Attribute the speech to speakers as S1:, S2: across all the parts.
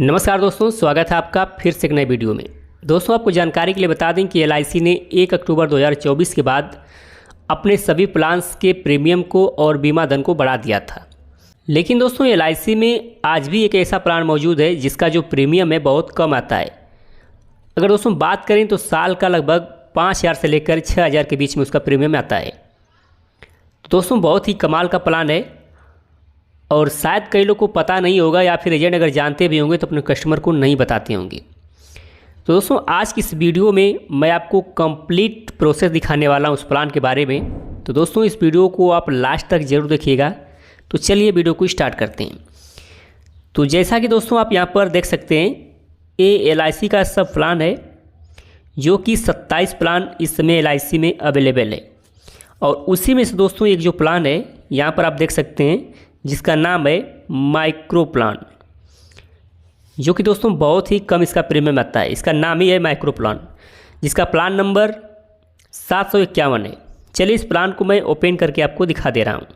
S1: नमस्कार दोस्तों, स्वागत है आपका फिर से एक नए वीडियो में। दोस्तों, आपको जानकारी के लिए बता दें कि एलआईसी ने 1 अक्टूबर 2024 के बाद अपने सभी प्लान्स के प्रीमियम को और बीमा धन को बढ़ा दिया था। लेकिन दोस्तों, एलआईसी में आज भी एक ऐसा प्लान मौजूद है जिसका जो प्रीमियम है बहुत कम आता है। अगर दोस्तों बात करें तो साल का लगभग 5,000 से लेकर 6,000 के बीच में उसका प्रीमियम आता है। तो दोस्तों, बहुत ही कमाल का प्लान है और शायद कई लोग को पता नहीं होगा या फिर एजेंट अगर जानते भी होंगे तो अपने कस्टमर को नहीं बताते होंगे। तो दोस्तों, आज की इस वीडियो में मैं आपको कंप्लीट प्रोसेस दिखाने वाला हूँ उस प्लान के बारे में। तो दोस्तों, इस वीडियो को आप लास्ट तक ज़रूर देखिएगा। तो चलिए वीडियो को स्टार्ट करते हैं। तो जैसा कि दोस्तों आप यहाँ पर देख सकते हैं, ये एलआईसी का सब प्लान है जो कि 27 प्लान इस समय एलआईसी में अवेलेबल है। और उसी में से दोस्तों एक जो प्लान है यहाँ पर आप देख सकते हैं जिसका नाम है माइक्रो प्लान, जो कि दोस्तों बहुत ही कम इसका प्रीमियम आता है। इसका नाम ही है माइक्रो प्लान, जिसका प्लान नंबर 751 है। चलिए इस प्लान को मैं ओपन करके आपको दिखा दे रहा हूँ।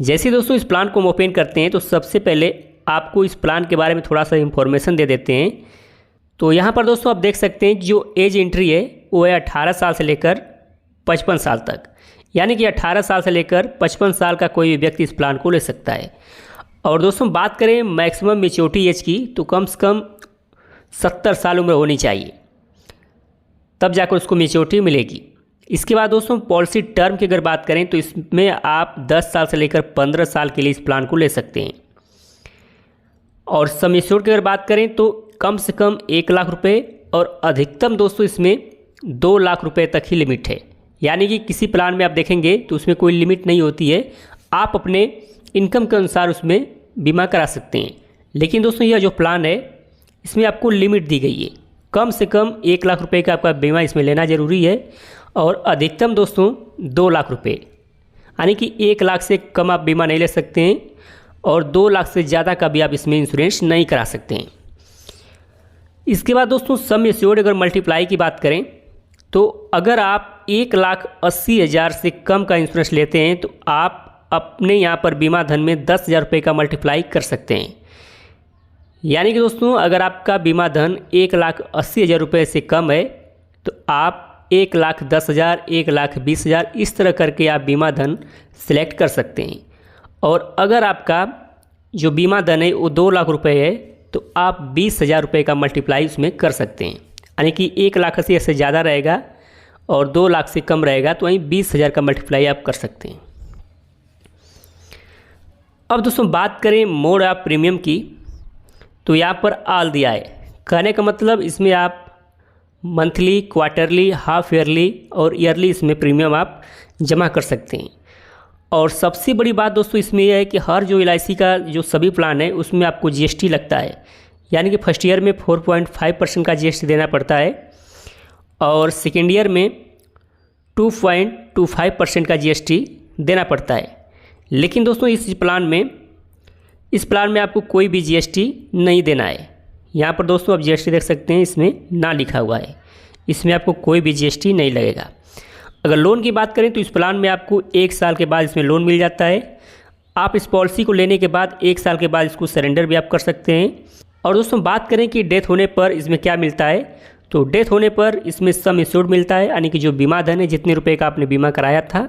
S1: जैसे दोस्तों इस प्लान को हम ओपन करते हैं तो सबसे पहले आपको इस प्लान के बारे में थोड़ा सा इन्फॉर्मेशन दे देते हैं। तो यहाँ पर दोस्तों आप देख सकते हैं जो एज एंट्री है वो है 18 साल से लेकर 55 साल तक, यानी कि 18 साल से लेकर 55 साल का कोई भी व्यक्ति इस प्लान को ले सकता है। और दोस्तों बात करें मैक्सिमम मैच्योरिटी एज की, तो कम से कम 70 साल उम्र होनी चाहिए, तब जाकर उसको मैच्योरिटी मिलेगी। इसके बाद दोस्तों पॉलिसी टर्म की अगर बात करें तो इसमें आप 10 साल से लेकर 15 साल के लिए इस प्लान को ले सकते हैं। और सम एश्योर्ड की अगर बात करें तो कम से कम 1 लाख रुपये और अधिकतम दोस्तों इसमें 2 लाख रुपये तक ही लिमिट है। यानी कि किसी प्लान में आप देखेंगे तो उसमें कोई लिमिट नहीं होती है, आप अपने इनकम के अनुसार उसमें बीमा करा सकते हैं। लेकिन दोस्तों यह जो प्लान है इसमें आपको लिमिट दी गई है, कम से कम 1 लाख रुपए का आपका बीमा इसमें लेना ज़रूरी है और अधिकतम दोस्तों 2 लाख रुपये, यानी कि 1 लाख से कम आप बीमा नहीं ले सकते हैं और 2 लाख से ज़्यादा का भी आप इसमें इंश्योरेंस नहीं करा सकते हैं। इसके बाद दोस्तों सम एश्योर्ड अगर मल्टीप्लाई की बात करें तो अगर आप 1,80,000 से कम का इंश्योरेंस लेते हैं तो आप अपने यहाँ पर बीमा धन में 10,000 रुपये का मल्टीप्लाई कर सकते हैं। यानी कि दोस्तों अगर आपका बीमा धन 1,80,000 रुपये से कम है तो आप 1,10,000, 1,20,000 इस तरह करके आप बीमा धन सेलेक्ट कर सकते हैं। और अगर आपका जो बीमा धन है वो 2 लाख रुपये है तो आप 20,000 रुपये का मल्टीप्लाई उसमें कर सकते हैं, यानी कि 1,80,000 से ज़्यादा रहेगा और 2 लाख से कम रहेगा तो वहीं 20,000 का मल्टीप्लाई आप कर सकते हैं। अब दोस्तों बात करें मोड ऑफ प्रीमियम की, तो यहाँ पर ऑल दिया है। कहने का मतलब इसमें आप मंथली, क्वार्टरली, हाफ ईयरली और ईयरली इसमें प्रीमियम आप जमा कर सकते हैं। और सबसे बड़ी बात दोस्तों इसमें यह है कि हर जो एलआईसी का जो सभी प्लान है उसमें आपको जीएसटी लगता है, यानी कि फर्स्ट ईयर में 4.5% का जीएसटी देना पड़ता है और सेकेंड ईयर में 2.25% का जीएसटी देना पड़ता है। लेकिन दोस्तों इस प्लान में आपको कोई भी जीएसटी नहीं देना है। यहाँ पर दोस्तों आप जीएसटी देख सकते हैं, इसमें ना लिखा हुआ है, इसमें आपको कोई भी जीएसटी नहीं लगेगा। अगर लोन की बात करें तो इस प्लान में आपको 1 साल के बाद इसमें लोन मिल जाता है। आप इस पॉलिसी को लेने के बाद 1 साल के बाद इसको सरेंडर भी आप कर सकते हैं। और दोस्तों बात करें कि डेथ होने पर इसमें क्या मिलता है, तो डेथ होने पर इसमें सम एश्योर्ड मिलता है, यानी कि जो बीमा धन है जितने रुपए का आपने बीमा कराया था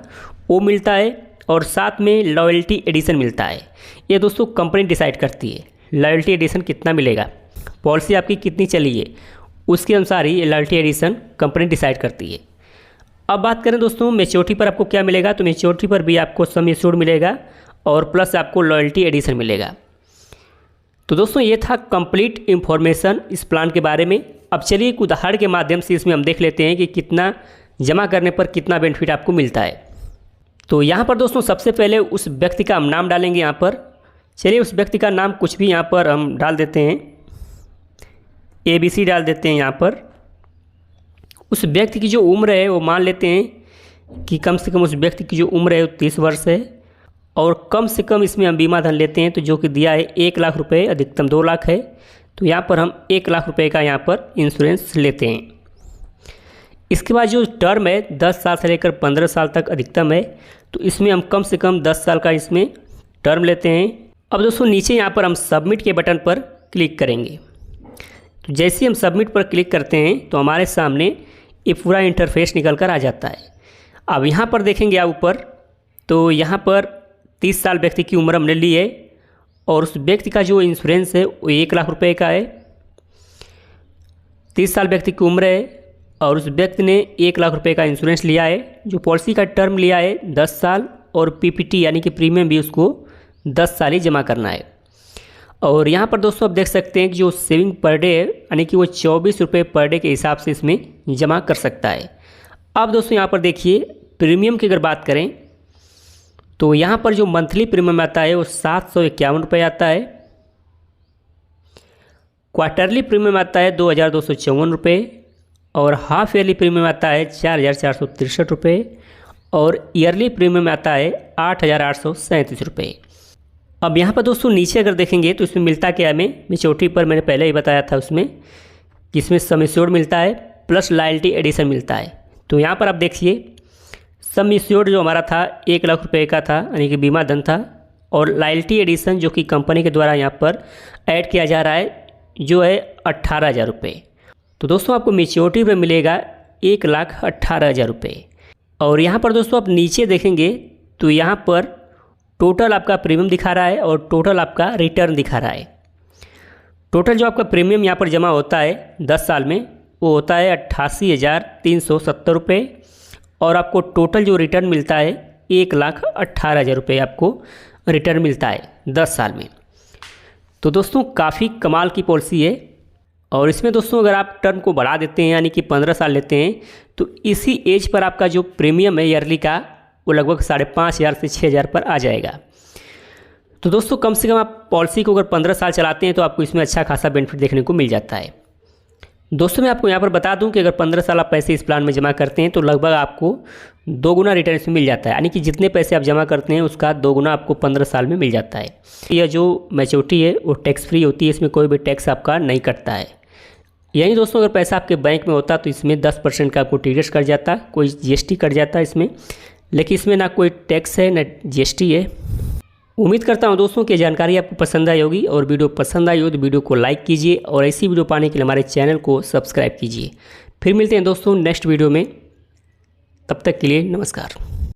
S1: वो मिलता है और साथ में लॉयल्टी एडिशन मिलता है। ये दोस्तों कंपनी डिसाइड करती है लॉयल्टी एडिशन कितना मिलेगा, पॉलिसी आपकी कितनी चली है उसके अनुसार ही लॉयल्टी एडिशन कंपनी डिसाइड करती है। अब बात करें दोस्तों मैच्योरिटी पर आपको क्या मिलेगा, तो मैच्योरिटी पर भी आपको सम एश्योर्ड मिलेगा और प्लस आपको लॉयल्टी एडिशन मिलेगा। तो दोस्तों ये था कंप्लीट इन्फॉर्मेशन इस प्लान के बारे में। अब चलिए एक उदाहरण के माध्यम से इसमें हम देख लेते हैं कि कितना जमा करने पर कितना बेनिफिट आपको मिलता है। तो यहाँ पर दोस्तों सबसे पहले उस व्यक्ति का हम नाम डालेंगे। यहाँ पर चलिए उस व्यक्ति का नाम कुछ भी यहाँ पर हम डाल देते हैं, ABC डाल देते हैं। यहाँ पर उस व्यक्ति की जो उम्र है वो मान लेते हैं कि कम से कम उस व्यक्ति की जो उम्र है वो 30 वर्ष है और कम से कम इसमें हम बीमा धन लेते हैं तो जो कि दिया है 1 लाख रुपये, अधिकतम 2 लाख है। तो यहाँ पर हम 1 लाख रुपये का यहाँ पर इंश्योरेंस लेते हैं। इसके बाद जो टर्म है 10 साल से लेकर 15 साल तक अधिकतम है, तो इसमें हम कम से कम 10 साल का इसमें टर्म लेते हैं अब दोस्तों नीचे यहाँ पर हम सबमिट के बटन पर क्लिक करेंगे। तो जैसे हम सबमिट पर क्लिक करते हैं तो हमारे सामने ये पूरा इंटरफेस निकल कर आ जाता है। अब यहाँ पर देखेंगे आप ऊपर, तो यहाँ पर 30 साल व्यक्ति की उम्र हमने ली है और उस व्यक्ति का जो इंश्योरेंस है वो 1 लाख रुपए का है। 30 साल व्यक्ति की उम्र है और उस व्यक्ति ने 1 लाख रुपए का इंश्योरेंस लिया है। जो पॉलिसी का टर्म लिया है 10 साल और पीपीटी यानी कि प्रीमियम भी उसको 10 साल ही जमा करना है। और यहाँ पर दोस्तों आप देख सकते हैं कि जो सेविंग पर डे है यानी कि वो 24 रुपये पर डे के हिसाब से इसमें जमा कर सकता है। अब दोस्तों यहाँ पर देखिए प्रीमियम की अगर बात करें तो यहाँ पर जो मंथली प्रीमियम आता है वो 751 रुपये आता है। क्वार्टरली प्रीमियम आता है 2254 रुपये और हाफ ईयरली प्रीमियम आता है 4463 रुपये और ईयरली प्रीमियम आता है 8837 रुपये। अब यहाँ पर दोस्तों नीचे अगर देखेंगे तो इसमें मिलता क्या है हमें, मैच्योरिटी पर मैंने पहले ही बताया था उसमें कि इसमें सम एश्योर्ड मिलता है प्लस लॉयल्टी एडिशन मिलता है। तो यहाँ पर आप देखिए सम एश्योर्ड जो हमारा था 1 लाख रुपए का था यानी कि बीमा धन था और लॉयल्टी एडिशन जो कि कंपनी के द्वारा यहाँ पर ऐड किया जा रहा है जो है 18,000 रुपये। तो दोस्तों आपको मैच्योरिटी पर मिलेगा 1,18,000 रुपये। और यहाँ पर दोस्तों आप नीचे देखेंगे तो यहाँ पर टोटल आपका प्रीमियम दिखा रहा है और टोटल आपका रिटर्न दिखा रहा है। टोटल जो आपका प्रीमियम यहाँ पर जमा होता है 10 साल में वो होता है 88,370 रुपये और आपको टोटल जो रिटर्न मिलता है 1,18,000 रुपये आपको रिटर्न मिलता है 10 साल में। तो दोस्तों काफ़ी कमाल की पॉलिसी है। और इसमें दोस्तों अगर आप टर्म को बढ़ा देते हैं यानी कि 15 साल लेते हैं तो इसी एज पर आपका जो प्रीमियम है ईयरली का वो लगभग 5,500 से 6,000 पर आ जाएगा। तो दोस्तों कम से कम आप पॉलिसी को अगर 15 साल चलाते हैं तो आपको इसमें अच्छा खासा बेनिफिट देखने को मिल जाता है। दोस्तों मैं आपको यहाँ पर बता दूं कि अगर 15 साल आप पैसे इस प्लान में जमा करते हैं तो लगभग आपको 2 गुना रिटर्न इसमें मिल जाता है, यानी कि जितने पैसे आप जमा करते हैं उसका 2 गुना आपको 15 साल में मिल जाता है। यह जो मैच्योरिटी है वो टैक्स फ्री होती है, इसमें कोई भी टैक्स आपका नहीं कटता है। यही दोस्तों अगर पैसा आपके बैंक में होता तो इसमें 10% का आपको टीडीएस कट जाता, कोई जीएसटी कट जाता इसमें, लेकिन इसमें ना कोई टैक्स है ना जीएसटी है। उम्मीद करता हूं दोस्तों कि जानकारी आपको पसंद आई होगी और वीडियो पसंद आई हो तो वीडियो को लाइक कीजिए और ऐसी वीडियो पाने के लिए हमारे चैनल को सब्सक्राइब कीजिए। फिर मिलते हैं दोस्तों नेक्स्ट वीडियो में, तब तक के लिए नमस्कार।